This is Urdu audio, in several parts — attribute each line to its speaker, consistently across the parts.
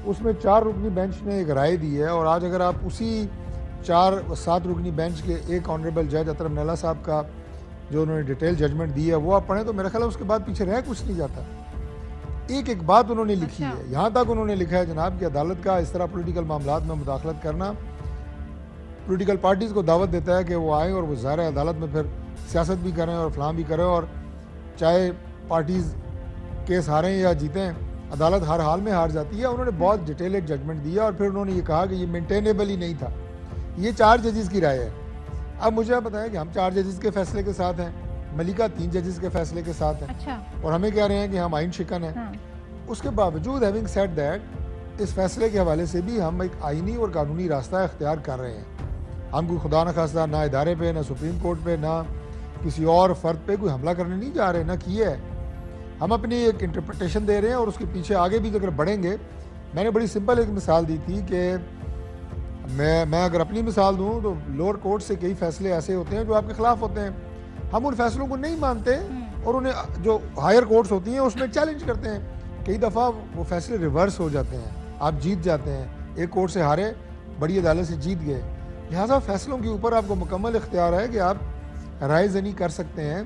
Speaker 1: اس میں 4 رکنی بینچ نے ایک رائے دی ہے، اور آج اگر آپ اسی 7 رکنی بینچ کے ایک آنریبل جج اطہر منیلا صاحب کا جو انہوں نے ڈیٹیل ججمنٹ دی ہے وہ آپ پڑھیں تو میرا خیال ہے اس کے بعد پیچھے رہ کچھ نہیں جاتا. ایک بات انہوں نے لکھی ہے، یہاں تک انہوں نے لکھا ہے جناب کہ عدالت کا اس طرح پولیٹیکل معاملات میں مداخلت کرنا پولیٹیکل پارٹیز کو دعوت دیتا ہے کہ وہ آئیں اور وہ ظاہر عدالت میں پھر سیاست بھی کریں اور فلاں بھی کریں، اور چاہے پارٹیز کیس ہاریں یا جیتیں عدالت ہر حال میں ہار جاتی ہے. انہوں نے بہت ڈیٹیل ایک ججمنٹ دیا اور پھر انہوں نے یہ کہا کہ یہ مینٹینیبل ہی نہیں تھا. یہ 4 ججز کی رائے ہے. اب مجھے آپ بتائیں کہ ہم 4 ججز کے فیصلے کے ساتھ ہیں، ملکہ 3 ججز کے فیصلے کے ساتھ ہیں، اور ہمیں کہہ رہے ہیں کہ ہم آئین شکن ہیں. اس کے باوجود ہیونگ سیڈ دیٹ اس فیصلے کے حوالے سے بھی ہم ایک آئینی اور قانونی راستہ اختیار کر رہے ہیں. ہم کوئی خدا نہ خواستہ نہ ادارے پہ، نہ سپریم کورٹ پہ، نہ کسی اور فرد پہ کوئی حملہ کرنے نہیں جا رہے، نہ کیے ہے. ہم اپنی ایک انٹرپریٹیشن دے رہے ہیں اور اس کے پیچھے آگے بھی اگر بڑھیں گے. میں نے بڑی سمپل ایک مثال دی تھی کہ میں اگر اپنی مثال دوں تو لوور کورٹ سے کئی فیصلے ایسے ہوتے ہیں جو آپ کے خلاف ہوتے ہیں، ہم ان فیصلوں کو نہیں مانتے اور انہیں جو ہائر کورٹس ہوتی ہیں اس میں چیلنج کرتے ہیں. کئی دفعہ وہ فیصلے ریورس ہو جاتے ہیں، آپ جیت جاتے ہیں، ایک کورٹ سے ہارے بڑی عدالت سے جیت گئے. لہٰذا فیصلوں کے اوپر آپ کو مکمل اختیار ہے کہ آپ رائے زنی کر سکتے ہیں،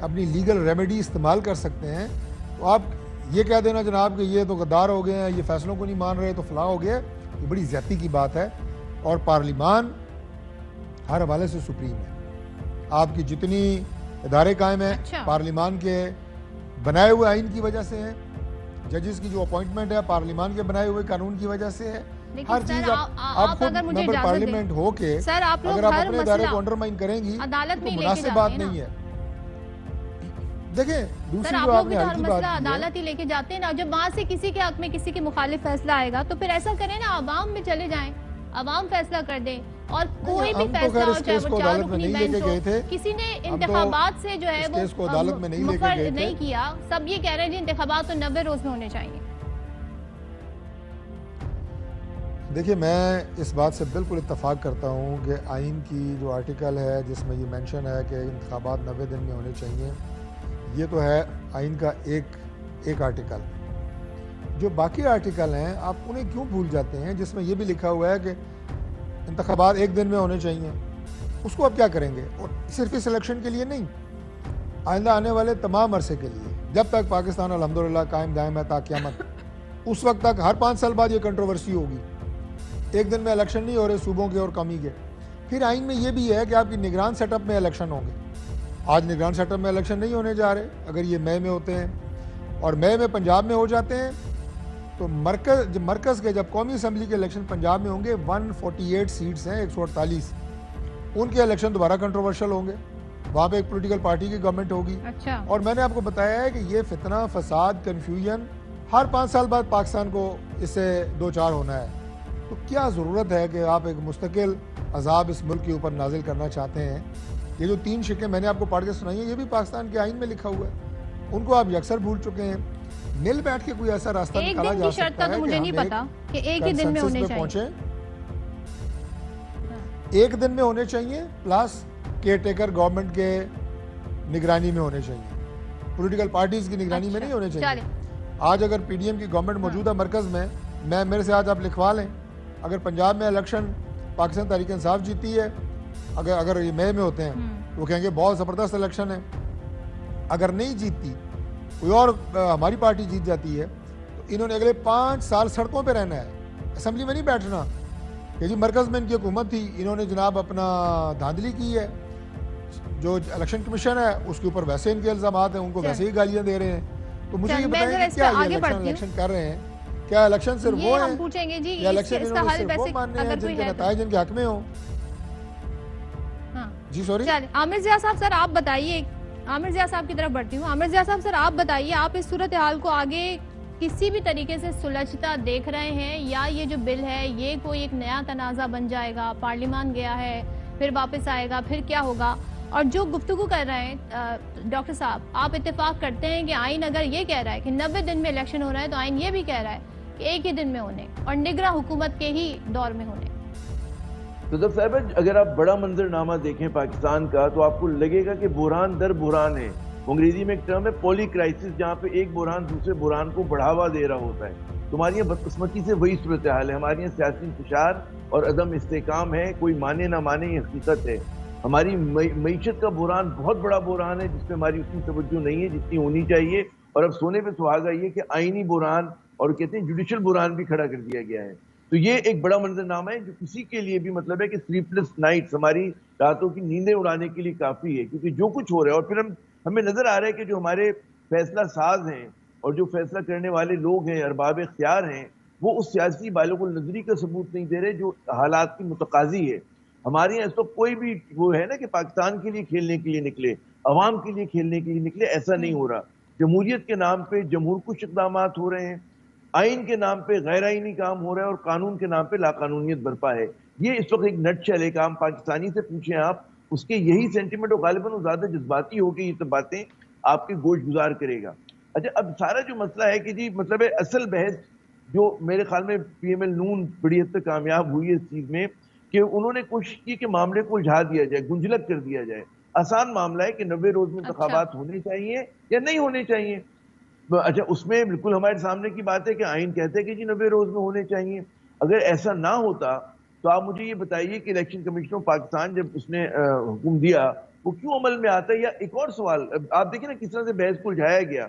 Speaker 1: اپنی لیگل ریمیڈی استعمال کر سکتے ہیں. تو آپ یہ کہہ دینا جناب کہ یہ تو غدار ہو گئے ہیں، یہ فیصلوں کو نہیں مان رہے تو فلاں ہو گیا، یہ بڑی زیادتی کی بات ہے. اور پارلیمان ہر حوالے سے سپریم ہے. آپ کی جتنی ادارے قائم ہیں پارلیمان کے بنائے ہوئے آئین کی وجہ سے ہیں، ججز کی جو اپوائنٹمنٹ ہے پارلیمان کے بنائے ہوئے قانون کی وجہ سے ہے. ہر چیز آپ خود ممبر پارلیمنٹ ہو کے اگر آپ اپنے ادارے کو انڈرمائن کریں گی تو مناسب بات نہیں ہے. دیکھیں دوسری جو آپ نے حل کی بات
Speaker 2: عدالت ہی لے کے جاتے ہیں نا، جب وہاں سے کسی کے حق میں کسی کے مخالف فیصلہ آئے گا تو پھر ایسا کریں نا، عوام میں چلے جائیں، عوام فیصلہ کر دیں. اور کوئی بھی فیصلہ ہو چاہے وہ 4 رکنی بینچ ہو، کسی نے انتخابات سے جو ہے وہ مفر نہیں کیا. سب یہ کہہ رہے ہیں جی انتخابات تو 90 روز میں ہونے چاہیے.
Speaker 1: دیکھیے میں اس بات سے بالکل اتفاق کرتا ہوں کہ آئین کی جو آرٹیکل ہے جس میں یہ مینشن ہے کہ انتخابات 90 دن میں ہونے چاہیے، یہ تو ہے آئین کا ایک آرٹیکل. جو باقی آرٹیکل ہیں آپ انہیں کیوں بھول جاتے ہیں جس میں یہ بھی لکھا ہوا ہے کہ انتخابات 1 دن میں ہونے چاہیے؟ اس کو آپ کیا کریں گے؟ اور صرف اس الیکشن کے لیے نہیں، آئندہ آنے والے تمام عرصے کے لیے، جب تک پاکستان الحمدللہ قائم دائم ہے تا قیامت، اس وقت تک ہر 5 سال بعد یہ کنٹروورسی ہوگی. 1 دن میں الیکشن نہیں ہو رہے صوبوں کے اور قومی کے. پھر آئین میں یہ بھی ہے کہ آپ کی نگران سیٹ اپ میں الیکشن ہوں گے. آج نگران سیٹ اپ میں الیکشن نہیں ہونے جا رہے. اگر یہ مئی میں ہوتے ہیں اور مئی میں پنجاب میں ہو جاتے ہیں تو مرکز کے جب قومی اسمبلی کے الیکشن پنجاب میں ہوں گے 148 سیٹس ہیں 148، ان کے الیکشن دوبارہ کنٹروورشل ہوں گے. وہاں پہ ایک پولیٹیکل پارٹی کی گورنمنٹ ہوگی. اور میں نے آپ کو بتایا ہے کہ یہ فتنہ فساد کنفیوژن ہر 5 سال بعد پاکستان کو اس سے 2-4 ہونا ہے. تو کیا ضرورت ہے کہ آپ ایک مستقل عذاب اس ملک کے اوپر نازل کرنا چاہتے ہیں؟ یہ جو 3 شقیں میں نے آپ کو پڑھ کے سنائی ہیں یہ بھی پاکستان کے آئین میں لکھا ہوا ہے، ان کو آپ یکسر بھول چکے ہیں. مل بیٹھ کے کوئی ایسا راستہ نکالا جا سکتا ہے کہ ہم ایک کنسنسس پہ پہنچیں. 1 دن میں ہونے چاہیے پلس کیئر ٹیکر گورنمنٹ کے نگرانی میں ہونے چاہیے، پولیٹیکل پارٹیز کی نگرانی میں نہیں ہونے چاہیے. آج اگر پی ڈی ایم کی گورنمنٹ موجودہ مرکز میں میرے سے آج آپ لکھوا لیں، اگر پنجاب میں الیکشن پاکستان تحریک انصاف جیتی ہے، اگر یہ مئی میں ہوتے ہیں وہ کہیں گے بہت زبردست الیکشن ہے. اگر نہیں جیتتی، کوئی اور ہماری پارٹی جیت جاتی ہے، تو انہوں نے اگلے 5 سال سڑکوں پہ رہنا ہے، اسمبلی میں نہیں بیٹھنا. کہ جی مرکز میں ان کی حکومت تھی، انہوں نے جناب اپنا دھاندلی کی ہے. جو الیکشن کمیشن ہے اس کے اوپر ویسے ان کے الزامات ہیں، ان کو ویسے ہی گالیاں دے رہے ہیں. تو مجھے یہ بتائیں کہ کیا یہ الیکشن کر رہے ہیں؟ کیا الیکشن صرف وہ ہیں یا الیکشن انہوں نے صرف وہ ماننے ہیں جن کے نتائج ان کے حق میں ہوں؟ جی سوری
Speaker 2: عامر ضیاء صاحب سر آپ بتائیے، عامر ضیاء صاحب کی طرف بڑھتی ہوں. عامر ضیاء صاحب سر آپ بتائیے، آپ اس صورتحال کو آگے کسی بھی طریقے سے سلجھتا دیکھ رہے ہیں یا یہ جو بل ہے یہ کوئی ایک نیا تنازع بن جائے گا، پارلیمان گیا ہے پھر واپس آئے گا، پھر کیا ہوگا؟ اور جو گفتگو کر رہے ہیں ڈاکٹر صاحب، آپ اتفاق کرتے ہیں کہ آئین اگر یہ کہہ رہا ہے کہ 90 دن میں الیکشن ہو رہا ہے تو آئین یہ بھی کہہ رہا ہے کہ 1 ہی دن میں ہونے اور نگراں حکومت کے ہی دور میں ہونے.
Speaker 3: تو جب صاحب اگر آپ بڑا منظرنامہ دیکھیں پاکستان کا تو آپ کو لگے گا کہ بحران در بحران ہے. انگریزی میں ایک ٹرم ہے پولی کرائسس، جہاں پہ ایک بحران دوسرے بحران کو بڑھاوا دے رہا ہوتا ہے. تمہاری یہاں بدقسمتی سے وہی صورتحال ہے. ہمارے یہاں سیاسی انتشار اور عدم استحکام ہے, کوئی مانے نہ مانے یہ حقیقت ہے. ہماری معیشت کا بحران بہت بڑا بحران ہے جس پہ ہماری اتنی توجہ نہیں ہے جتنی ہونی چاہیے. اور اب سونے پہ سہاگا یہ کہ آئینی بحران اور کہتے ہیں جوڈیشل بحران بھی کھڑا کر دیا گیا ہے. تو یہ ایک بڑا منظرنامہ ہے جو کسی کے لیے بھی مطلب ہے کہ سلیپ لیس نائٹس, ہماری راتوں کی نیندیں اڑانے کے لیے کافی ہے. کیونکہ جو کچھ ہو رہا ہے, اور پھر ہمیں نظر آ رہا ہے کہ جو ہمارے فیصلہ ساز ہیں اور جو فیصلہ کرنے والے لوگ ہیں, ارباب اختیار ہیں, وہ اس سیاسی بالغ النظری کا ثبوت نہیں دے رہے جو حالات کی متقاضی ہے. ہمارے یہاں اس وقت کوئی بھی وہ ہے نا کہ پاکستان کے لیے کھیلنے کے لیے نکلے, عوام کے لیے کھیلنے کے لیے نکلے, ایسا نہیں ہو رہا. جمہوریت کے نام پہ جمہور کش اقدامات ہو رہے ہیں, آئین کے نام پہ غیر آئینی کام ہو رہا ہے, اور قانون کے نام پہ لاقانونیت برپا ہے. یہ اس وقت ایک نٹ چل ہے. کام پاکستانی سے پوچھیں آپ, اس کے یہی سینٹیمنٹ, اور غالباً وہ زیادہ جذباتی ہو کے یہ سب باتیں آپ کے گوش گزار کرے گا. اچھا, اب سارا جو مسئلہ ہے کہ جی مطلب ہے اصل بحث جو میرے خیال میں پی ایم ایل نون بڑی حد تک کامیاب ہوئی ہے اس چیز میں کہ انہوں نے کوشش کی کہ معاملے کو الجھا دیا جائے, گنجلک کر دیا جائے. آسان معاملہ ہے کہ 90 روز میں انتخابات ہونے چاہیے یا نہیں ہونے چاہیے. اچھا, اس میں بالکل ہمارے سامنے کی بات ہے کہ آئین کہتے ہیں کہ جی 90 روز میں ہونے چاہیے. اگر ایسا نہ ہوتا تو آپ مجھے یہ بتائیے کہ الیکشن کمیشن آف پاکستان جب اس نے حکم دیا وہ کیوں عمل میں آتا ہے؟ یا ایک اور سوال آپ دیکھیں نا کس طرح سے بحث کو الجھایا گیا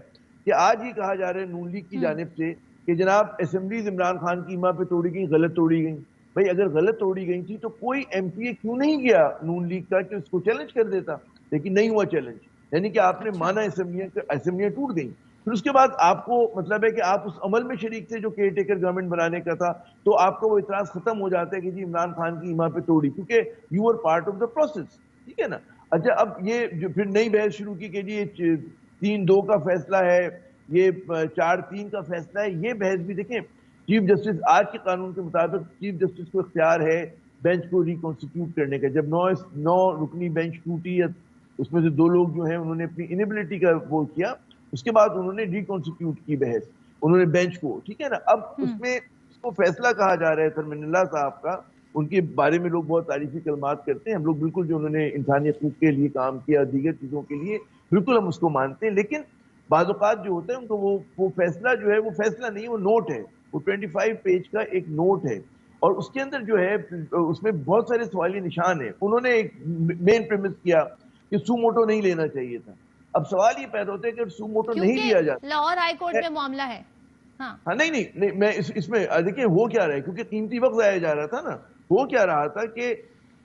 Speaker 3: کہ آج ہی کہا جا رہا ہے نون لیگ کی جانب سے کہ جناب اسمبلیز عمران خان کی ایما پہ توڑی گئی, غلط توڑی گئی. بھائی اگر غلط توڑی گئی تھی تو کوئی ایم پی اے کیوں نہیں گیا نون لیگ کا کہ اس کو چیلنج کر دیتا؟ لیکن نہیں ہوا چیلنج, یعنی کہ آپ نے مانا اسمبلیاں ٹوٹ گئیں. پھر اس کے بعد آپ کو مطلب ہے کہ آپ اس عمل میں شریک تھے جو کیئر ٹیکر گورنمنٹ بنانے کا تھا, تو آپ کا وہ اعتراض ختم ہو جاتا ہے کہ جی عمران خان کی ایما پہ توڑی, کیونکہ you are part of the process. ٹھیک ہے نا. اچھا, اب یہ جو پھر نئی بحث شروع کی کہ جی یہ 3-2 کا فیصلہ ہے, یہ 4-3 کا فیصلہ ہے. یہ بحث بھی دیکھیں, چیف جسٹس آج کے قانون کے مطابق چیف جسٹس کو اختیار ہے بینچ کو ریکنسٹیٹیوٹ کرنے کا. جب 9 رکنی بینچ ٹوٹی, اس میں سے 2 لوگ جو ہیں انہوں نے اپنی انیبلٹی کا وہ کیا, اس کے بعد انہوں نے ریکنسٹیٹیوٹ کی بحث, انہوں نے بینچ کو. ٹھیک ہے نا. اب اس میں اس کو فیصلہ کہا جا رہا ہے ترمین اللہ صاحب کا, ان کے بارے میں لوگ بہت تعریفی کلمات کرتے ہیں. ہم لوگ بالکل جو انہوں نے انسانی حقوق کے لیے کام کیا, دیگر چیزوں کے لیے بالکل ہم اس کو مانتے ہیں. لیکن بعض اوقات جو ہوتا ہے ان کو وہ فیصلہ جو ہے وہ فیصلہ نہیں, وہ نوٹ ہے, وہ 25 پیج کا ایک نوٹ ہے, اور اس کے اندر جو ہے اس میں بہت سارے سوالیہ نشان ہیں. انہوں نے ایک مین پریمس کیا کہ سو موٹو نہیں لینا چاہیے تھا. اب سوال یہ پیدا ہوتا ہے کہ سو موٹو نہیں لیا جاتا,
Speaker 2: لاہور ہائی کورٹ میں معاملہ ہے.
Speaker 3: ہاں نہیں میں اس میں دیکھیں ہو کیا رہا ہے, کیونکہ قیمتی وقت ضائع جا رہا تھا نا. ہو کیا رہا تھا کہ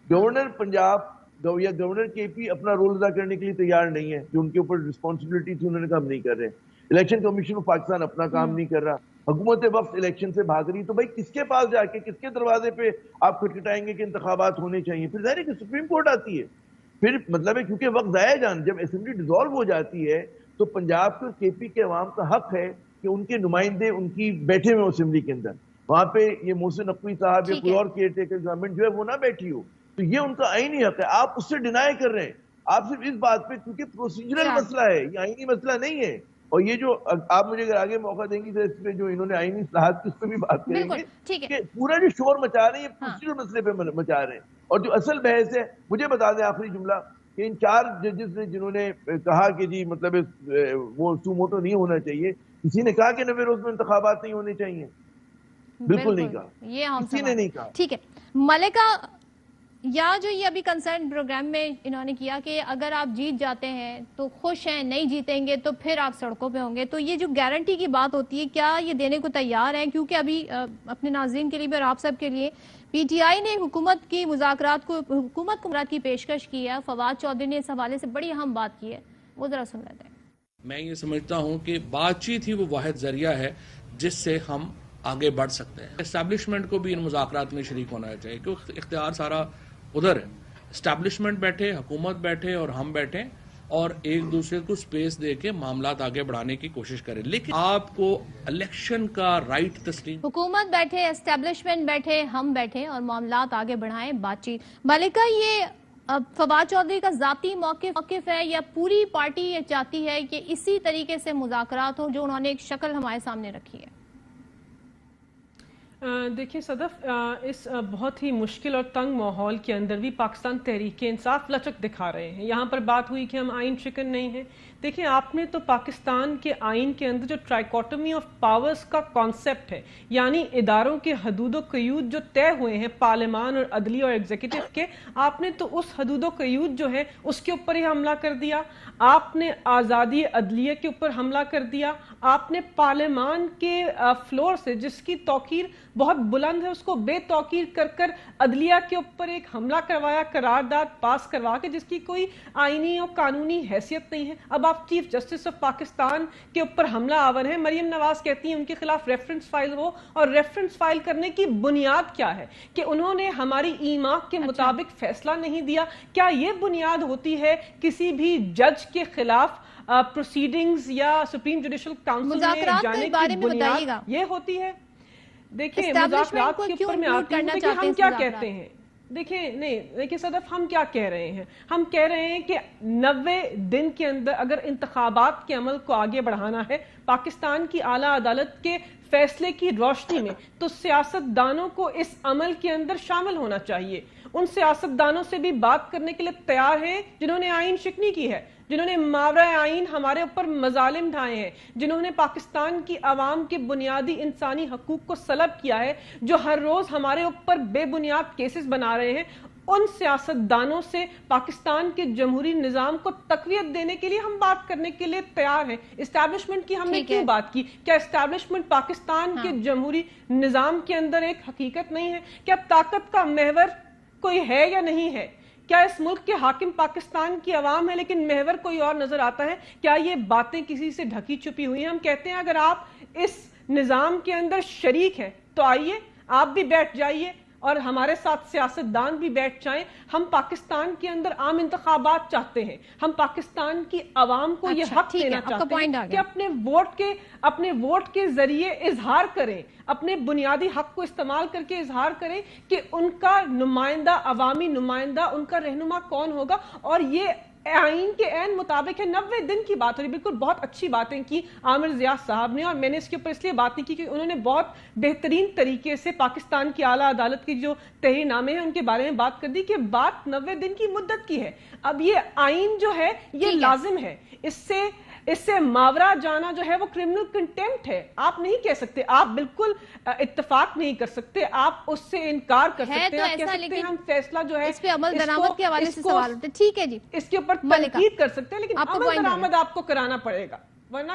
Speaker 3: گورنر پنجاب یا گورنر کے پی اپنا رول ادا کرنے کے لیے تیار نہیں ہے, جو ان کے اوپر رسپانسبلٹی تھی انہوں نے کہا ہم نہیں کر رہے. الیکشن کمیشن آف پاکستان اپنا کام نہیں کر رہا, حکومت وقت الیکشن سے بھاگ رہی. تو بھائی کس کے پاس جا کے کس کے دروازے پہ آپ کھٹکھٹائیں گے کہ انتخابات ہونے چاہیے؟ پھر ظاہر ہے کہ سپریم کورٹ آتی ہے. پھر مطلب ہے کیونکہ وقت ضائع جان, جب اسمبلی ڈیزالو ہو جاتی ہے تو پنجاب کے کے پی کے عوام کا حق ہے کہ ان کے نمائندے ان کی بیٹھے ہوئے اسمبلی کے اندر, وہاں پہ یہ محسن نقوی صاحب یا کوئی اور کیئر ٹیکر گورنمنٹ جو ہے وہ نہ بیٹھی ہو. تو یہ ان کا آئینی حق ہے. آپ اس سے ڈینائی کر رہے ہیں, آپ صرف اس بات پہ, کیونکہ پروسیجرل مسئلہ ہے, یہ آئینی مسئلہ نہیں ہے. اور یہ جو آپ مجھے اگر آگے موقع دیں گی تو اس پہ جو انہوں نے آئینی اصلاحات کی اس پہ بھی بات کریں گے کہ پورا جو شور مچا رہے ہیں یہ پروسیجرل مسئلے پہ مچا رہے ہیں. اور جو اصل بحث ہے, مجھے بتا دیں آخری جملہ, کہ ان 4 ججز نے جنہوں نے کہا کہ جی مطلب وہ سو موٹو نہیں ہونا چاہیے, کسی نے کہا کہ 90 روز میں انتخابات نہیں ہونے چاہیے؟ بالکل نہیں کہا, کسی نے نہیں کہا.
Speaker 2: ٹھیک ہے ملکہ, یا جو یہ ابھی کنسرن پروگرام میں انہوں نے کیا کہ اگر آپ جیت جاتے ہیں تو خوش ہیں, نہیں جیتیں گے تو پھر آپ سڑکوں پہ ہوں گے, تو یہ جو گارنٹی کی بات ہوتی ہے کیا یہ دینے کو تیار ہیں؟ کیونکہ ابھی اپنے ناظرین کے لیے بھی اور آپ سب کے لیے پی ٹی آئی نے حکومت کی مذاکرات کو, حکومت کو مذاکرات کی پیشکش کی ہے. فواد چودھری نے اس حوالے سے بڑی اہم بات کی ہے, وہ ذرا سن لیتے ہیں.
Speaker 4: میں یہ سمجھتا ہوں کہ بات چیت ہی وہ واحد ذریعہ ہے جس سے ہم آگے بڑھ سکتے ہیں. اسٹیبلشمنٹ کو بھی ان مذاکرات میں شریک ہونا چاہیے, کیونکہ اختیار سارا ادھر ہے. اسٹیبلشمنٹ بیٹھے, حکومت بیٹھے اور ہم بیٹھے, اور ایک دوسرے کو سپیس دے کے معاملات آگے بڑھانے کی کوشش کریں. لیکن آپ کو الیکشن کا رائٹ تسلیم,
Speaker 2: حکومت بیٹھے, اسٹیبلشمنٹ بیٹھے, ہم بیٹھے اور معاملات آگے بڑھائیں, بات چیت. ملکہ, یہ فواد چودھری کا ذاتی موقف ہے یا پوری پارٹی یہ چاہتی ہے کہ اسی طریقے سے مذاکرات ہوں جو انہوں نے ایک شکل ہمارے سامنے رکھی ہے؟
Speaker 5: دیکھیے صدف, اس بہت ہی مشکل اور تنگ ماحول کے اندر بھی پاکستان تحریک انصاف لچک دکھا رہے ہیں. یہاں پر بات ہوئی کہ ہم آئین شکن نہیں ہیں. دیکھیں آپ نے تو پاکستان کے آئین کے اندر جو ٹرائیکوٹمی آف پاورز کا کانسیپٹ ہے، یعنی اداروں کے حدود و قیود جو طے ہوئے ہیں پارلیمان اور عدلیہ اور ایگزیکٹو کے، آپ نے تو اس حدود و قیود جو ہے اس کے اوپر ہی حملہ کر دیا. آپ نے آزادی عدلیہ کے اوپر حملہ کر دیا. آپ نے پارلیمان کے فلور سے جس کی توقیر بہت بلند ہے اس کو بے توقیر کر کر عدلیہ کے اوپر ایک حملہ کروایا، قرارداد پاس کروا کے جس کی کوئی آئینی اور قانونی حیثیت نہیں ہے. اب آپ چیف جسٹس آف پاکستان کے اوپر حملہ آور ہیں. مریم نواز کہتی ہیں ان کے خلاف ریفرنس فائل ہو، اور ریفرنس فائل کرنے کی بنیاد کیا ہے کہ انہوں نے ہماری ایما کے مطابق فیصلہ نہیں دیا. کیا یہ بنیاد ہوتی ہے کسی بھی جج کے خلاف پروسیڈنگز یا سپریم جوڈیشل کاؤنسل میں جانے کی بنیاد یہ ہوتی ہے؟ دیکھیں مذاکرات کے اوپر میں آتی ہوں کہ ہم کیا کہتے ہیں. دیکھیں صدف ہم کیا کہہ رہے ہیں؟ ہم کہہ رہے ہیں کہ 90 دن کے اندر اگر انتخابات کے عمل کو آگے بڑھانا ہے پاکستان کی اعلیٰ عدالت کے فیصلے کی روشنی میں، تو سیاستدانوں کو اس عمل کے اندر شامل ہونا چاہیے. ان سیاستدانوں سے بھی بات کرنے کے لیے تیار ہیں جنہوں نے آئین شکنی کی ہے، جنہوں نے ماورا آئین ہمارے اوپر مظالم ڈھائے ہیں، جنہوں نے پاکستان کی عوام کے بنیادی انسانی حقوق کو سلب کیا ہے، جو ہر روز ہمارے اوپر بے بنیاد کیسز بنا رہے ہیں. ان سیاستدانوں سے پاکستان کے جمہوری نظام کو تقویت دینے کے لیے ہم بات کرنے کے لیے تیار ہیں. اسٹیبلشمنٹ کی ہم نے کیوں بات کی؟ کیا اسٹیبلشمنٹ پاکستان کے جمہوری نظام کے اندر ایک حقیقت نہیں ہے؟ کیا طاقت کا محور کوئی ہے یا نہیں ہے؟ کیا اس ملک کے حاکم پاکستان کی عوام ہے لیکن محور کوئی اور نظر آتا ہے؟ کیا یہ باتیں کسی سے ڈھکی چھپی ہوئی ہیں؟ ہم کہتے ہیں اگر آپ اس نظام کے اندر شریک ہیں تو آئیے آپ بھی بیٹھ جائیے اور ہمارے ساتھ سیاستدان بھی بیٹھ جائیں. ہم پاکستان کے اندر عام انتخابات چاہتے ہیں. ہم پاکستان کی عوام کو یہ حق دینا چاہتے ہیں کہ اپنے ووٹ کے ذریعے اظہار کریں، اپنے بنیادی حق کو استعمال کر کے اظہار کریں کہ ان کا نمائندہ، عوامی نمائندہ، ان کا رہنما کون ہوگا. اور یہ آئین کے عین مطابق ہے. 90 دن کی بات ہو رہی، بالکل بہت اچھی باتیں کی عامر ضیاء صاحب نے، اور میں نے اس کے اوپر اس لیے بات نہیں کی کہ انہوں نے بہت بہترین طریقے سے پاکستان کی اعلیٰ عدالت کی جو تحریر نامے ہیں ان کے بارے میں بات کر دی کہ بات 90 دن کی مدت کی ہے. اب یہ آئین جو ہے یہ لازم ہے، اس سے ماورا جانا جو ہے وہ کرمنل کنٹیمپٹ ہے. آپ نہیں کہہ سکتے، آپ بالکل اتفاق نہیں کر سکتے، آپ اس سے انکار کر سکتے ہیں. آپ کہہ سکتے ہیں ہم فیصلہ جو ہے
Speaker 2: اس پہ عمل درآمد کے حوالے سے سوال ہوتے ہیں. ٹھیک ہے جی،
Speaker 5: اس کے اوپر تنقید کر سکتے ہیں لیکن عمل درآمد آپ کو کرانا پڑے گا ورنہ